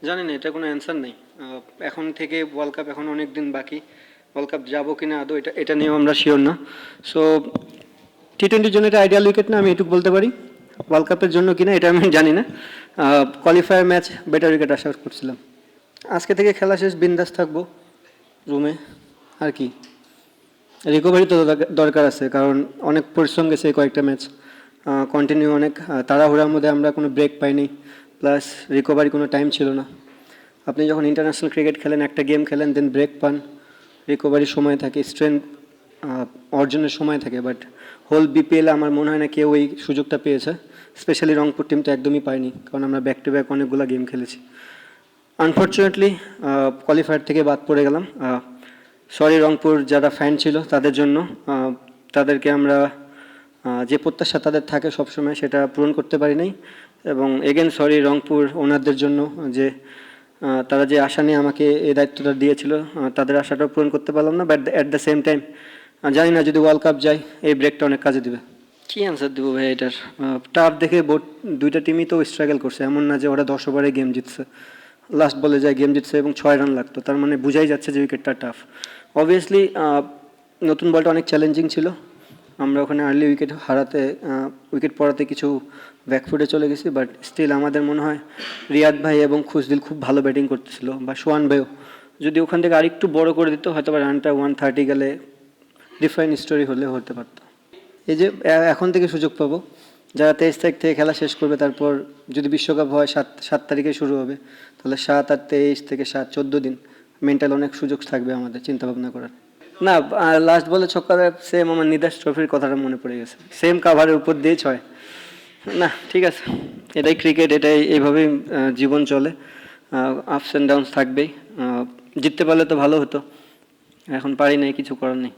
জানি না, এটা কোনো অ্যান্সার নেই। এখন থেকে ওয়ার্ল্ড কাপ এখন অনেক দিন বাকি, ওয়ার্ল্ড কাপ যাবো কিনা আদৌ এটা এটা নিয়েও আমরা শিওর না। সো টি-20-র জন্য এটা আইডিয়াল উইকেট না, আমি এটুকু বলতে পারি। ওয়ার্ল্ড কাপের জন্য কিনা এটা আমি জানি না। কোয়ালিফায়ার ম্যাচ বেটার উইকেট আশা করছিলাম। আজকে থেকে খেলা শেষ, বিন্দাস থাকবো রুমে, আর কি। রিকভারি তো দরকার আছে, কারণ অনেক পরিশ্রম গেছে এই কয়েকটা ম্যাচ কন্টিনিউ, অনেক তাড়াহুড়ার মধ্যে আমরা কোনো ব্রেক পাইনি, প্লাস রিকভারি কোনো টাইম ছিল না। আপনি যখন ইন্টারন্যাশনাল ক্রিকেট খেলেন, একটা গেম খেলেন, দেন ব্রেক পান, রিকভারির সময় থাকে, স্ট্রেংথ অর্জনের সময় থাকে, বাট হোল বিপিএল আমার মনে হয় না কেউ এই সুযোগটা পেয়েছে। স্পেশালি রংপুর টিম তো একদমই পায়নি, কারণ আমরা ব্যাক টু ব্যাক অনেকগুলো গেম খেলেছি। আনফর্চুনেটলি কোয়ালিফায়ার থেকে বাদ পড়ে গেলাম। সরি রংপুর যারা ফ্যান ছিল তাদের জন্য, তাদেরকে আমরা যে প্রত্যাশা তাদের থাকে সবসময় সেটা পূরণ করতে পারি নাই। এবং এগেন সরি রংপুর ওনারদের জন্য, যে তারা যে আশা নিয়ে আমাকে এই দায়িত্বটা দিয়েছিল, তাদের আশাটাও পূরণ করতে পারলাম না। But at the same time জানি না, যদি ওয়ার্ল্ড কাপ যায় এই ব্রেকটা অনেক কাজে দেবে। কী অ্যান্সার দেবো ভাই এটার? টাফ দেখে দুইটা টিমই তো স্ট্রাগল করছে, এমন না যে ওরা 10 ওভারে গেম জিতছে, লাস্ট বলে যায় গেম জিতছে এবং 6 রান লাগতো, তার মানে বোঝাই যাচ্ছে যে উইকেটটা টাফ। অবভিয়াসলি নতুন বলটা অনেক চ্যালেঞ্জিং ছিল, আমরা ওখানে আর্লি উইকেট হারাতে, উইকেট পড়াতে কিছু ব্যাকফুটে চলে গেছি, বাট স্টিল আমাদের মনে হয় রিয়াদ ভাই এবং খুশদিল খুব ভালো ব্যাটিং করতেছিল, বা সোহান ভাইও যদি ওখান থেকে আরেকটু বড় করে দিত, হয়তো বা রানটা 130 গেলে ডিফারেন্ট স্টোরি হলে হতে পারত। এই যে এখন থেকে সুযোগ পাবো, যারা 23 তারিখ থেকে খেলা শেষ করবে, তারপর যদি বিশ্বকাপ হয় 7 তারিখে শুরু হবে, তাহলে 7 আর 23 থেকে 7 14 দিন মেন্টাল অনেক সুযোগ থাকবে আমাদের চিন্তা ভাবনা করার। না, লাস্ট বলে ছক্কা, সেম আমার নিদাস ট্রফির কথাটা মনে পড়ে গেছে, সেম কাভারের উপর দিয়ে 6। না ঠিক আছে, এটাই ক্রিকেট, এটাই এইভাবেই জীবন চলে, আপস অ্যান্ড ডাউনস থাকবেই। জিততে পারলে তো ভালো হতো, এখন পারি নাই, কিছু করার নেই।